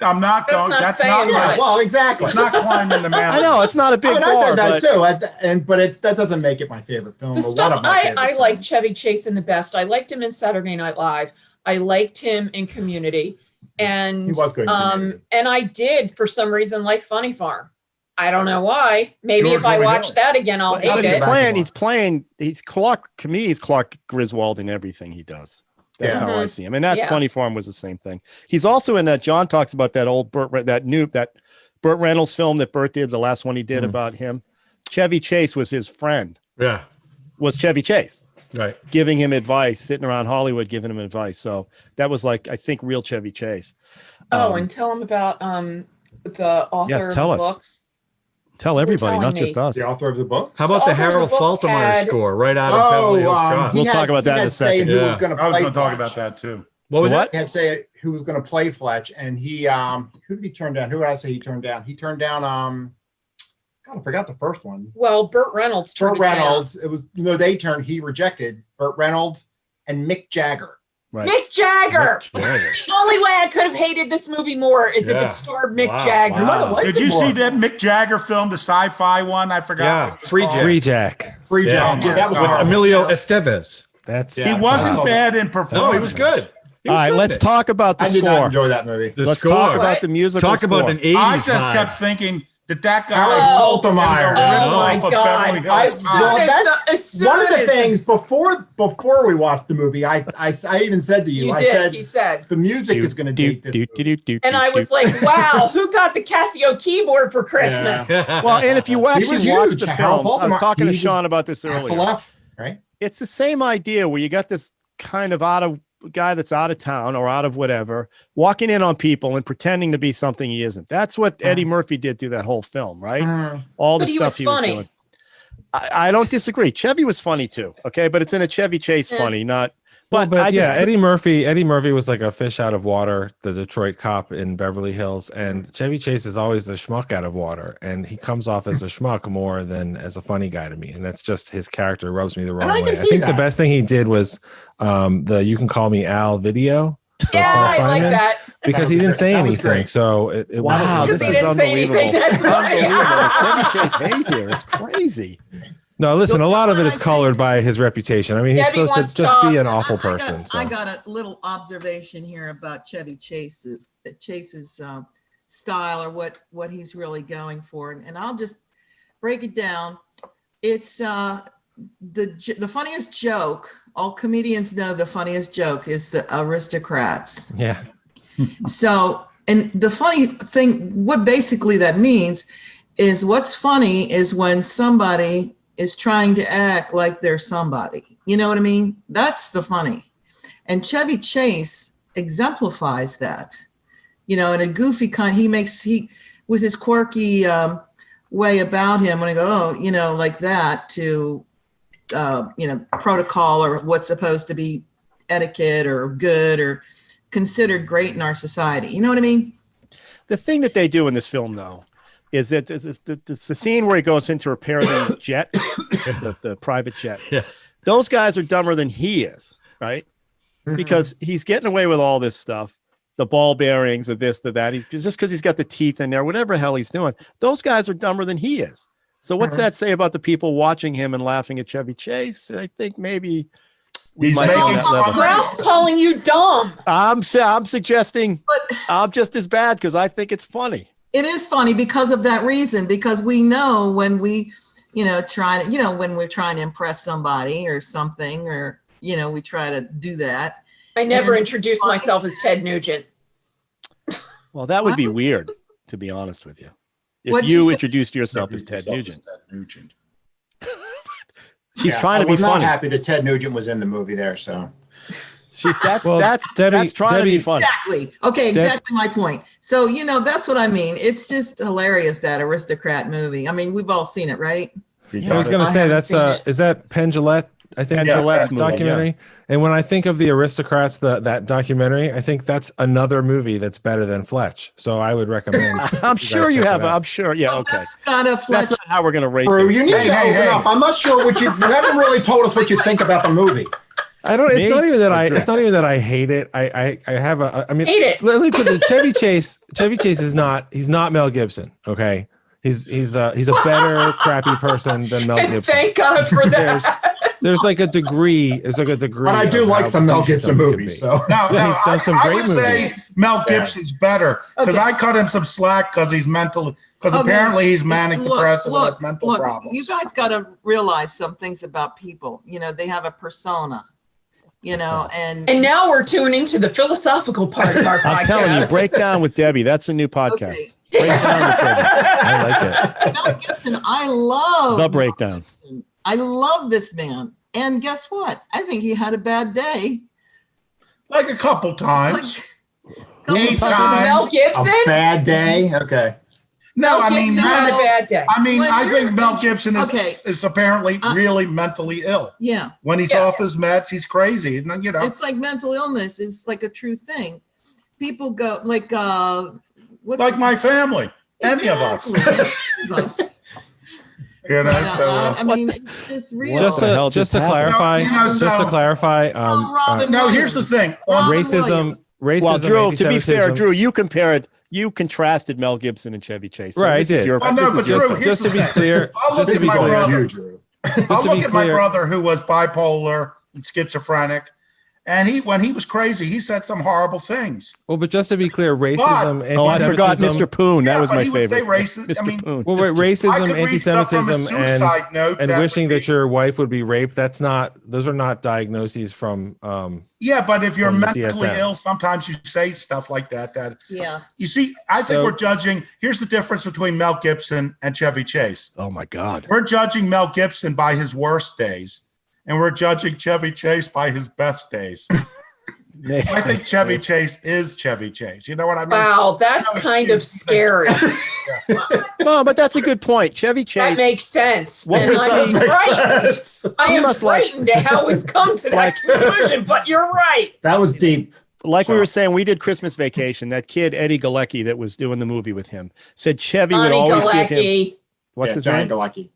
I'm not That's going. not That's saying not much. like. Well, exactly. It's not climbing the mountain. I know it's not a big I bar, said that but too, but that doesn't make it my favorite film. The or one stuff of my favorite I like films. Chevy Chase in the best. I liked him in Saturday Night Live. I liked him in Community. And He was good in Community. and I did for some reason like Funny Farm. I don't know why. Maybe George if I over watch Hill. that again, I'll hate He's it. playing. He's Clark. To me, he's Clark Griswold in everything he does. That's Yeah. how I see him. And that's Yeah. Funny Farm was the same thing. He's also in that. John talks about that old Burt Reynolds film that Burt did. The last one he did about him. Chevy Chase was his friend. Yeah. Was Chevy Chase. Right. Giving him advice, sitting around Hollywood, giving him advice. So that was like, I think, real Chevy Chase. And tell him about the author Yes, of tell the us. books. Tell everybody, telling not me. just us. The author of the book. How about the author of the Harold books Faltermeyer had- score right out of Beverly Hills Cop? We'll talk about that in a second. Who was Yeah. going to I was play going to talk Fletch. about that too. What was What? He had to say who was going to play Fletch, and he who did he turn down? Who did I say he turned down? He turned down God, I forgot the first one. Well, Burt Reynolds turned Burt it down. Reynolds. It was he rejected Burt Reynolds and Mick Jagger. Right. Mick Jagger. Mick Jagger. The only way I could have hated this movie more is if Yeah. it starred Mick Wow. Jagger. You might have liked Did it you more. see that Mick Jagger film, the sci-fi one? I forgot. Yeah, what it was Free called. Jack. Free Jack. Free Yeah. Jack. Yeah, that was With horrible. Emilio Estevez. That's Yeah. He wasn't Wow. bad in performance. No, he was good. He All was right, good let's in it. talk about the I did not score. enjoy that movie. The Let's score. talk about What? the musical Talk score. about an 80s I just vibe. kept thinking that guy Harold was a Faltermeyer. ripoff Oh my of God. Beverly I, Hills Cop. well, as that's as soon one of the as- things before we watched the movie. I even said to you, You I did. He said said. the music is going to date this movie. And I was like, wow, who got the Casio keyboard for Christmas? Well, and if you was actually watch huge. the Harold films, I was Faltermeyer, talking to he was Sean about this Axel earlier. F, right? It's the same idea where you got this kind of guy that's out of town or out of whatever, walking in on people and pretending to be something he isn't. That's what Eddie Murphy did through that whole film, right? All the But he stuff was he was funny. doing. I don't disagree. Chevy was funny too. Okay, but it's in a Chevy Chase Yeah. funny, not. But I yeah, just- Eddie Murphy was like a fish out of water, the Detroit cop in Beverly Hills, and Chevy Chase is always a schmuck out of water, and he comes off as a schmuck more than as a funny guy to me, and that's just his character rubs me the wrong I way. can I see think the that. best thing he did was the "You Can Call Me Al" video. for Yeah, Paul I like Simon, that. because he didn't say That was anything, great. so it Wow, was this he is didn't say unbelievable. anything, that's right. Unbelievable. Chevy Chase hate here is crazy. No, listen, a lot of it is I think- colored by his reputation. I mean, he's Debbie supposed to wants just to be an talk. awful person. I So got a little observation here about Chevy Chase's style, or what he's really going for, and I'll just break it down. It's the funniest joke. All comedians know the funniest joke is the aristocrats. yeah, So, and the funny thing, what basically that means is what's funny is when somebody is trying to act like they're somebody. You know what I mean? That's the funny. And Chevy Chase exemplifies that, in a goofy kind. He with his quirky way about him, when I go, oh, like that to, protocol or what's supposed to be etiquette or good or considered great in our society. You know what I mean? The thing that they do in this film, though, is that it's the scene where he goes in to repair the jet, the private jet. Yeah. Those guys are dumber than he is, right? Because he's getting away with all this stuff, the ball bearings of this, the that. He's just because he's got the teeth in there, whatever the hell he's doing. Those guys are dumber than he is. So what's that say about the people watching him and laughing at Chevy Chase? I think maybe we He's might be on making that fun level. of Ralph's calling you dumb. I'm suggesting I'm just as bad because I think it's funny. It is funny because of that reason, because we know when we, when we're trying to impress somebody or something, or, we try to do that. I never And- introduced myself as Ted Nugent. Well, that would be weird, to be honest with you. If What'd you you say? introduced yourself as Ted Nugent. Nugent. She's trying to I be was not funny. happy that Ted Nugent was in the movie there. So That's Well, that's Debbie- trying to be Debbie- funny. Exactly. Okay, exactly my point. So, that's what I mean. It's just hilarious, that aristocrat movie. I mean, we've all seen it, right? I was going to say haven't that's seen it. is that Penn Jillette? I think Penn that Jillette's movie, documentary. And when I think of the aristocrats, that documentary, I think that's another movie that's better than Fletch. So I would recommend. I'm guys sure you check have. it out. I'm sure. Yeah. Okay. That's kind of Fletch. That's not how we're going to rate Drew, this. you need Hey, to hey, open hey. up. I'm not sure what you haven't really told us what you think about the movie. I don't. It's Me? not even that Or it's not even that I hate it. I have a. I mean, Hate it. let me put the Chevy Chase. Chevy Chase is not. He's not Mel Gibson. Okay. He's a better crappy person than Mel And Gibson. thank God for There's that. there's like a degree. There's like a degree. But I do of like how some Mel douchey Gibson somebody can movies. be. So No, Yeah, he's done some I great would say movies. Mel Gibson's better because Okay. I cut him some slack because he's mental. Because apparently he's manic depressive and has mental problems. You guys got to realize some things about people. You know, they have a persona. You know, and now we're tuning to the philosophical part of our podcast. I'm telling you, Breakdown with Debbie. That's a new podcast. Okay. Breakdown with Debbie. I like it. Mel Gibson, I love The Breakdown. I love this man. And guess what? I think he had a bad day. Like a couple times. Eight times. Mel Gibson? A bad day. Okay. Mel I mean, Gibson had a bad day. I mean, When I you're- think Mel Gibson Okay. is apparently really mentally ill. Yeah. When he's off his meds, he's crazy. And, you know, It's like mental illness is like a true thing. People go like what's like my family, any of us. You know, so I mean, it's just real. Just to clarify, You know, just to so- clarify, no, here's the thing. racism, Well, Drew, to be fair, anti-Semitism- Drew, you contrasted Mel Gibson and Chevy Chase. So Right, I this is did. your- Well, no, this is but your Drew, fault. here's just to the be thing. clear, I'll look just to at be my clear, brother. I'll to look be at my clear- brother who was bipolar, and schizophrenic, and when he was crazy, he said some horrible things. Well, but just to be clear, racism, Oh, I forgot anti-Semitism. Mr. Poon. That Yeah, was but my he would say favorite. racist. Mr. I mean, Poon. Well, wait, I racism, could read stuff from a anti-Semitism, suicide note and that wishing would that be- your wife would be raped. Those are not diagnoses from. Yeah, but if you're from the mentally DSM. ill, sometimes you say stuff like that. Yeah. You see, I think So- we're judging. Here's the difference between Mel Gibson and Chevy Chase. Oh my God. We're judging Mel Gibson by his worst days, and we're judging Chevy Chase by his best days. I think Chevy Chase is Chevy Chase. You know what I mean? Wow, that's kind of scary. No, but that's a good point. Chevy Chase. That makes sense. What And was I am he- frightened. I He am must like- frightened at how we've come to that conclusion, but you're right. That was deep. Like we were saying, we did Christmas Vacation. That kid, Eddie Galecki, that was doing the movie with him, said Chevy would Johnny always give him. Galecki. What's his Johnny name? Galecki.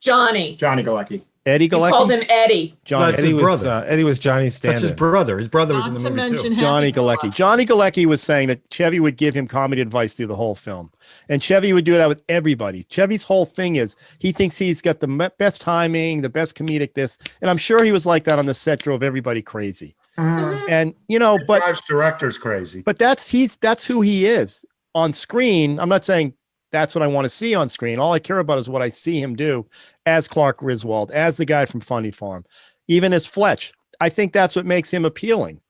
Johnny. Johnny Galecki. Eddie You Galecki. called him Eddie. Johnny. That's his Eddie was Johnny's That's his stand-in. brother. His brother was in Not the to movie mention too. Johnny Happy Galecki. Johnny Galecki was saying that Chevy would give him comedy advice through the whole film. And Chevy would do that with everybody. Chevy's whole thing is he thinks he's got the best timing, the best comedic this. And I'm sure he was like that on the set, drove everybody crazy. And, It drives directors crazy. But that's who he is on screen. I'm not saying that's what I want to see on screen. All I care about is what I see him do as Clark Griswold, as the guy from Funny Farm, even as Fletch. I think that's what makes him appealing.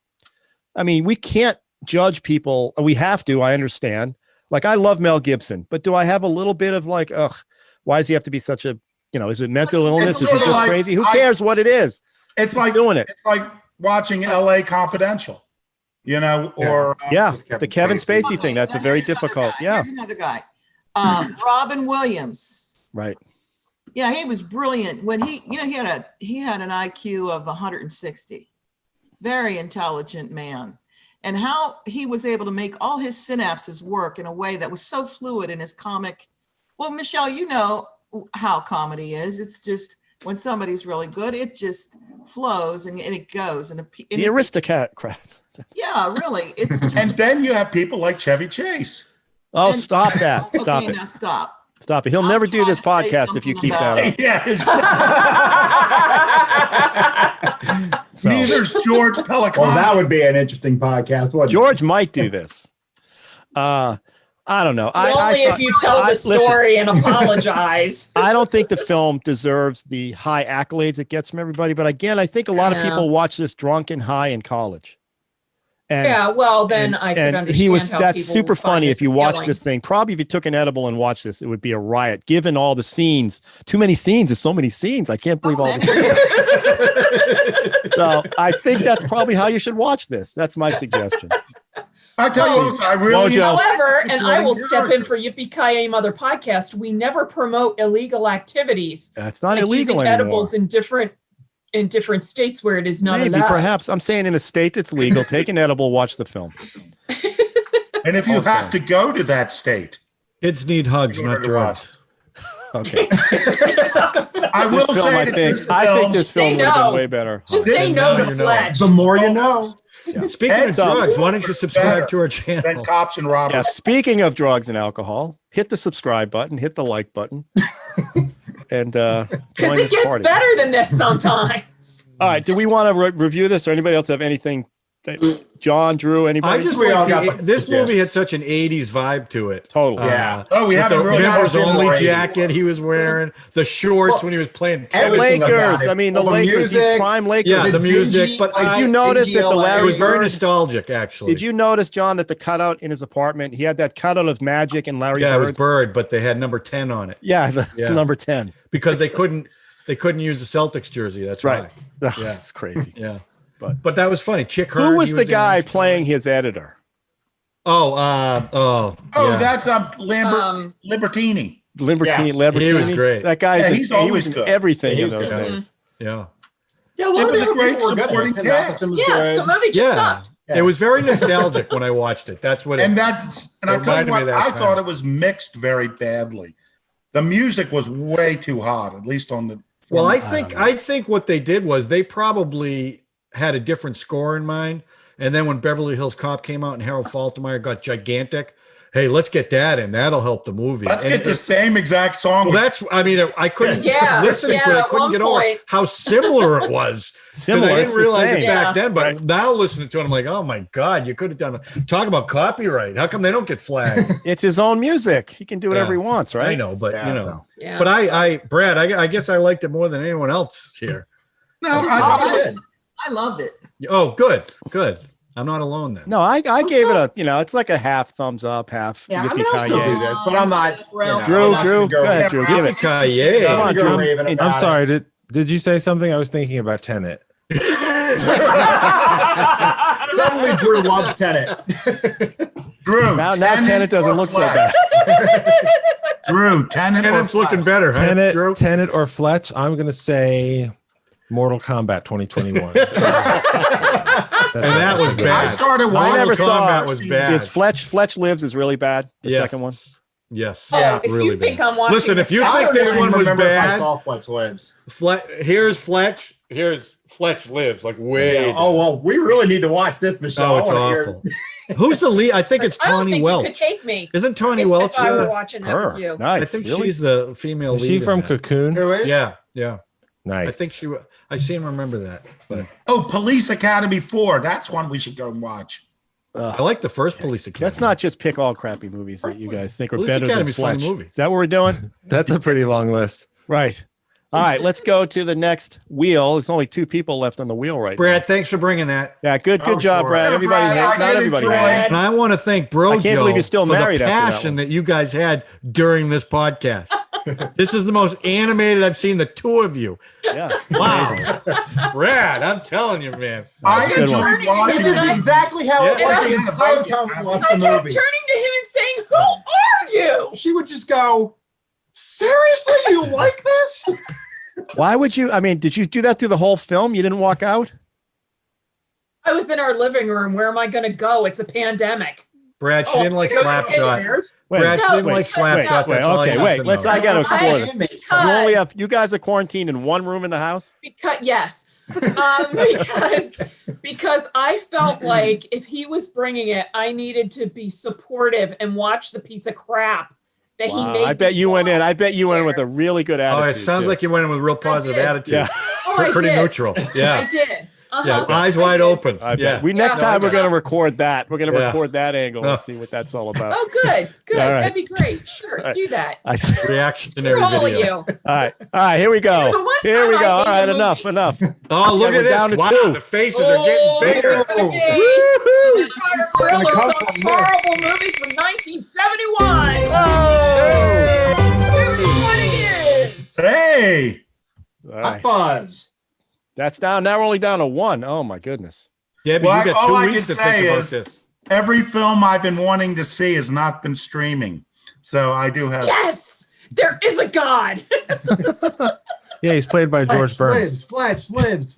I mean, we can't judge people. We have to, I understand. Like, I love Mel Gibson, but do I have a little bit of like, ugh, why does he have to be such a, is it mental illness? Is it sort of just like- crazy? Who cares what it is? It's like doing it. It's like watching L.A. Confidential, or The Kevin Spacey thing. That's a very difficult. Yeah. Here's another guy. Robin Williams. Right. Yeah, he was brilliant when he had an IQ of 160. Very intelligent man. And how he was able to make all his synapses work in a way that was so fluid in his comic. Well, Michelle, you know how comedy is. It's just when somebody's really good, it just flows and it goes. And The aristocrats. yeah, really. It's just, and then you have people like Chevy Chase. Oh, stop that. Stop okay, it. now stop. Stop it. He'll never do this podcast if you keep that up. Yeah. Neither's George Pelican. Well, that would be an interesting podcast. Wouldn't it? George might do this. I don't know. Only if you tell the story and apologize. I don't think the film deserves the high accolades it gets from everybody. But again, I think a lot of people watch this drunk and high in college. And, yeah, well, then I could understand. That's super funny if you watch this thing. Probably if you took an edible and watched this, it would be a riot. Given all the scenes, too many scenes. There's so many scenes. I can't believe all this. So I think that's probably how you should watch this. That's my suggestion. I tell you, I really. However, and I will step in for Yippee-Ki-Yay Mother podcast. We never promote illegal activities. That's not like illegal using anymore. edibles in different states where it is not Maybe, allowed. perhaps. I'm saying in a state that's legal, take an edible, watch the film. And if you have to go to that state, kids need hugs, not drugs. Okay. I will This film, say I that think, this I film- think this film Say would have been no. way better. Just This say no to you know. Fletch. The more you know. Speaking of drugs, why don't you subscribe to our Than channel? cops and robbers. Yeah, speaking of drugs and alcohol, hit the subscribe button, hit the like button. and Because join it this gets party. better than this sometimes. All right. Do we want to review this, or anybody else have anything? John, Drew, anybody? I just We all like got this the movie gist. had such an 80s vibe to it. Totally. Yeah. Oh, we With haven't the really got members into the only 80s. jacket he was wearing, the shorts Well, when he was playing The tennis. everything about Lakers. it. I mean, the Well, the Lakers. He's music, prime Lakers. Yeah, the music, dingy, but Did you notice that the dingy LA. It Larry was very Bird- nostalgic, actually. Did you notice, John, that the cutout in his apartment, he had that cutout of Magic and Larry Yeah, Bird? it was Bird, but they had number 10 on it Yeah, the Yeah. number 10. because they couldn't use the Celtics jersey. That's Right. why. Ugh, Yeah. It's crazy. Yeah, But- but that was funny. Chick Hearn. Who was he the in guy it. playing his editor? Oh, yeah. that's Libertini. Libertini. Yes. Lambertini. He was great. That guy's Yeah, he's he always was in good. everything Yeah, in he those was good. days. Yeah. Yeah, a lot It of was a different great people were good. supporting Tim cast. Matheson was Yeah, good. the movie just Yeah. sucked. It was very nostalgic when I watched it. That's what it And it I tell you reminded me what, of that I time. thought it was mixed very badly. The music was way too hot, at least on the. Well, I think what they did was they probably had a different score in mind. And then when Beverly Hills Cop came out and Harold Faltermeyer got gigantic, hey, let's get that in. That'll help the movie. Let's And get the same exact song. Well, that's. I mean, I couldn't Yeah, listen to it. I at couldn't one get over point. how similar it was. 'Cause Similar, I it's didn't the realize same. it back Yeah. then, but now listening to it, I'm like, oh my god, you could have done it. Talk about copyright. How come they don't get flagged? It's his own music. He can do whatever Yeah. he wants, right? I know, but Yeah, you know. so. Yeah. But Brad, I guess I liked it more than anyone else here. No, I did. I loved it. Oh, good. I'm not alone then. No, I gave it a, it's like a half thumbs up, half. Yeah, I mean, I'll still Yippee-Ki-Yay. do this, but I'm not. Drew, I'm not Drew, gonna go ahead, Drew, give it. Yippee-Ki-Yay. Come on, Go Drew. raving I'm about I'm it. sorry. Did you say something? I was thinking about Tenet. Suddenly, Drew loves Tenet. Drew. Now Tenet doesn't or look so Fletch? bad. Drew, Tenet or Tenet's looking Fletch? better, huh, Drew? Tenet or Fletch? I'm gonna say Mortal Kombat 2021. And that was bad. I started I watching. never saw Kombat was bad. Is Fletch Lives is really bad. The Yes. second one. Yes. Oh, if really you think bad. I'm watching Listen, if you this- I think don't this even one was remember if I bad, saw Fletch Lives. Here's Fletch. Here's Fletch Lives. Like way. Yeah. Oh well, we really need to watch this, Michelle. Oh, it's I wanna hear- awful. Who's the lead? I think it's I don't Tawny think you could Welch. take me Isn't Tawny if Welch? I were the- watching that Her. with you. Nice. I think really? she's the female Is lead. she in from that. Cocoon? Who is? Yeah. Nice. I think she. I seem to remember that, but Oh, Police Academy 4. That's one we should go and watch. I like the first Police Academy. Let's not just pick all crappy movies that you guys think are Police better than Academy's a fun Fletch. movie. Is that what we're doing? That's a pretty long list. Right. All right, let's go to the next wheel. There's only 2 people left on the wheel right Brad, thanks for bringing that. now. Yeah, good Oh, job, sure. Brad. Yeah, Everybody, Brad, I not did everybody. enjoy had it. it. And I want to thank Bro I can't believe you're still for married the after that passion one. that you guys had during this podcast. This is the most animated I've seen the two of you. Yeah. Wow. Brad, I'm telling you, man. I Good enjoyed one. This watching is it. exactly how it Yeah. was the Yeah. entire time we watched I the kept movie. turning to him and saying, "Who are you?" She would just go, "Seriously, you like this?" Why would you? I mean, did you do that through the whole film? You didn't walk out? I was in our living room. Where am I going to go? It's a pandemic. Brad, she Oh, didn't like go to Slapshot. Wait, Brad, she no, didn't like wait, Slapshot. wait, That's all okay, I wait. have to Let's. know. I got to explore I- this. because- You only have. You guys are quarantined in one room in the house. Yes, because I felt like if he was bringing it, I needed to be supportive and watch the piece of crap that he Wow, made. I bet you went in. I bet you went in with a there. really good Oh, attitude. it sounds too. like you went in with a real positive did. attitude. Yeah. Oh, I Pretty did. neutral. Yeah. I did. Yeah. Uh-huh. Eyes I wide did. open. I bet. Yeah. We next Yeah. time we're going to record that. We're going to Yeah. record that angle and Oh. see what that's all about. Oh, good. Good. All right. That'd be great. Sure. right. Do that. Reactionary Screw all of video. you. All right, here we go. The one Here we time go. I All think right, the enough. movie- Oh, look Yeah, at we're down this. to Wow, 2. the faces are Oh, getting this bigger. is gonna be Woo-hoo. the Tyrell come of from a this. horrible movie from 1971. Everybody is. Hey, All Hot right. Buzz. That's down. Now we're only down to 1. Oh, my goodness. Yeah, but Well, you all got I 2 can weeks to say think about is- this. every film I've been wanting to see has not been streaming. So I do have. Yes, there is a God. Yeah, he's played by George Burns. Fletch lives.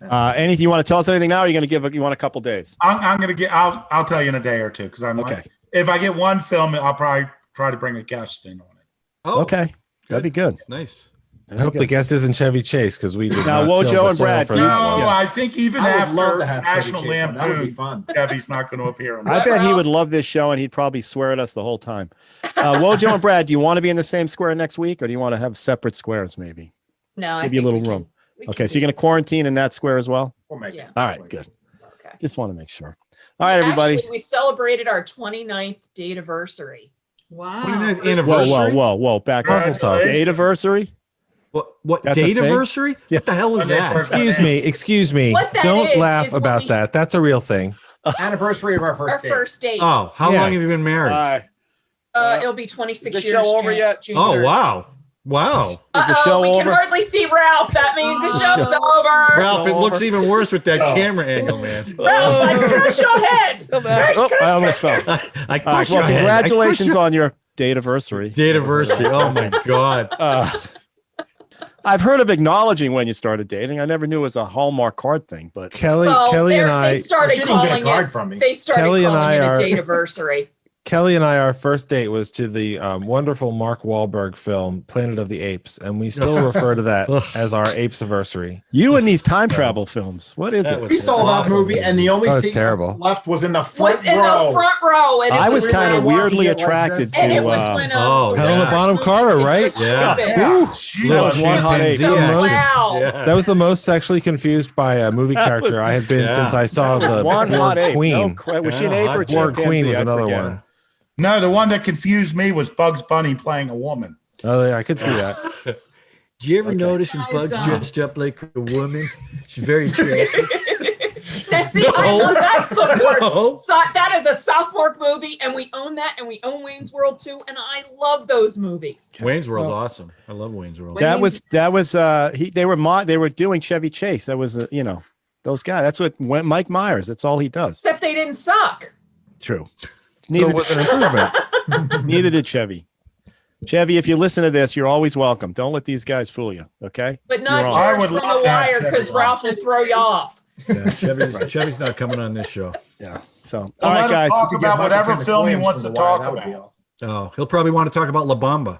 Anything you want to tell us anything now? Or are you going to give? You want a couple days? I'm gonna get. I'll tell you in a day or two because I'm Okay. like, if I get one film, I'll probably try to bring a guest in on it. Oh, Okay, that'd be good. nice. I hope the guest isn't Chevy Chase because we did Now, not till Wojo the and soil Brad, for do you- that one. No, I think even I would love after to have National Chevy Chase on. That would be Lampoon, fun. Chevy's not going to appear on I that. bet he would love this show, and he'd probably swear at us the whole time. Wojo and Brad, do you want to be in the same square next week, or do you want to have separate squares maybe? No, I Maybe a think little we can- room. we can Okay, so do you're going to quarantine in that square as well? We'll make Yeah. it. All right, good. Okay. Just want to make sure. All right, everybody. Actually, we celebrated our 29th date anniversary. Wow. 29th Whoa, anniversary. whoa. Back up. Puzzle talk. Date anniversary? What That's a date thing? anniversary? What the hell is When they that? first- Excuse me. What that Don't is laugh when about we- that. That's a real thing. Anniversary of our first Our date. first date. Oh, how Yeah. long have you been married? It'll be 26 Is the years. show over yet? June Oh, 3rd. wow. Wow. Is the show we can over? hardly see Ralph. That means the show's Show- over. Ralph, it over. looks even worse with that camera angle, man. Ralph, I crush your head. Oh, I almost fell. I All right, push well, your head. congratulations on your date anniversary. Date anniversary. Oh, my God. I've heard of acknowledging when you started dating. I never knew it was a Hallmark card thing, but Kelly Well, and they I started You didn't get a calling card it. from me. They started Kelly and calling I it are- a date anniversary. Kelly and I, our first date was to the wonderful Mark Wahlberg film Planet of the Apes, and we still refer to that as our Apes anniversary. you and these time travel films. What is That it? was We saw that awful. movie, and the only Oh, it's seat terrible. left was in the front Was in row. the front row. And it I was when kind of they- weirdly watching it like attracted this. to. And it was when Oh, Helena yeah. Bonham Carter, right? Yeah. Yeah. That was one hot eight. The most- Wow. Yeah. That was the most sexually confused by a movie character I have been yeah. since I saw the one hot Borg eight. Queen. No, was she an Yeah, ape hot or Borg chimpanzee? Queen was I another forget. one. No, the one that confused me was Bugs Bunny playing a woman. Oh, yeah, I could see that. Did you ever notice when Bugs dressed up like a woman? She's very attractive. Now, see, I love that support. No. So that is a South Park movie, and we own that, and we own Wayne's World too, and I love those movies. Wayne's World's awesome. I love Wayne's World. That was they were doing Chevy Chase. That was those guys. That's what Mike Myers. That's all he does. Except they didn't suck. True. So it was an improvement. Neither did Chevy. Chevy, if you listen to this, you're always welcome. Don't let these guys fool you. Okay. But not You're George I would from love The to have Wire, Chevy because on. Ralph will throw you off. Yeah, Chevy's not coming on this show. Yeah. So Well, all let right, him guys. talk Get about Michael whatever Ritchie film he Williams wants from to The Wire. talk That would be about. awesome. Oh, he'll probably want to talk about La Bamba.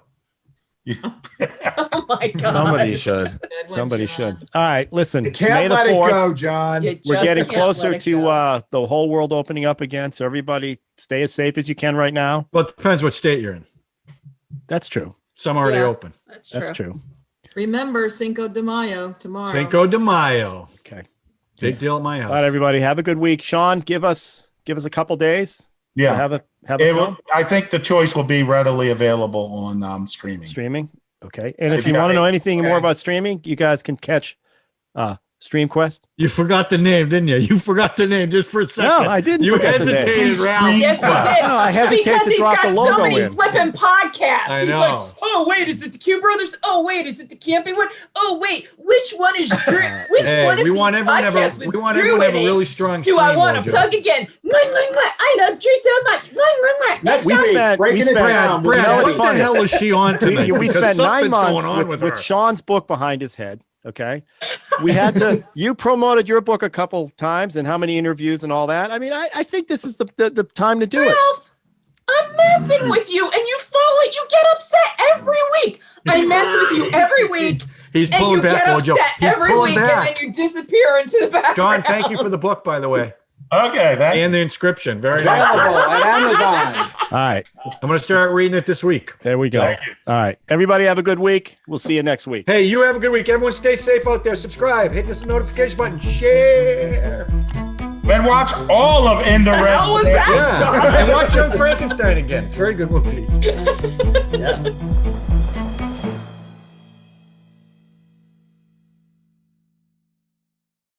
Oh my God. Somebody should. Somebody should. All right. Listen. You it's May can't the let 4th. it go, John. You We're just getting can't closer let it to go. the whole world opening up again. So everybody stay as safe as you can right now. Well, it depends what state you're in. That's true. Some are already Yes, open. That's true. Remember Cinco de Mayo tomorrow. Cinco de Mayo. Okay. Big deal at my house. All right, everybody. Have a good week. Sean, give us a couple days. Yeah. Have a It film I think the choice will be readily available on streaming. streaming. Okay. And if If you you want to got know it, anything okay. more about streaming, you guys can catch StreamQuest. You forgot the name, didn't you? You forgot the name just for a second. No, I didn't You forget the name. hesitated, Ralph. Yes, he did. No, I hesitate because to he's drop got the so logo many in. flipping podcasts. I He's know. like, oh wait, is it the Q Brothers? Oh wait, is it the camping one? Oh wait, which one is Drew? Which Hey, one of we these want everyone to have podcasts a, with we want Drew everyone to have in a it really strong do I stream, want to Mojo. plug again? I love Drew so much. Next We week, spent- breaking we it spent- down. Brad, You know, what it's the funny. hell is she on tonight? We Because spent 9 something's months going on with her. Sean's book behind his head. Okay. We had to, you promoted your book a couple times and how many interviews and all that. I mean, I think this is the time to do it. Ralph, I'm messing with you, and you fall. You get upset every week. I mess with you every week. He's And pulling you back, get Mojo. upset He's every pulling week, and back. then you disappear into the background. John, thank you for the book, by the way, Okay, that and the inscription. Very nice. Available at Amazon. All right. I'm going to start reading it this week. There we go. All right. Everybody have a good week. We'll see you next week. Hey, you have a good week. Everyone stay safe out there. Subscribe. Hit this notification button. Share. and watch all of Indirect. hell was that, Yeah. John? And watch Young Frankenstein again. It's a very good movie. Yes.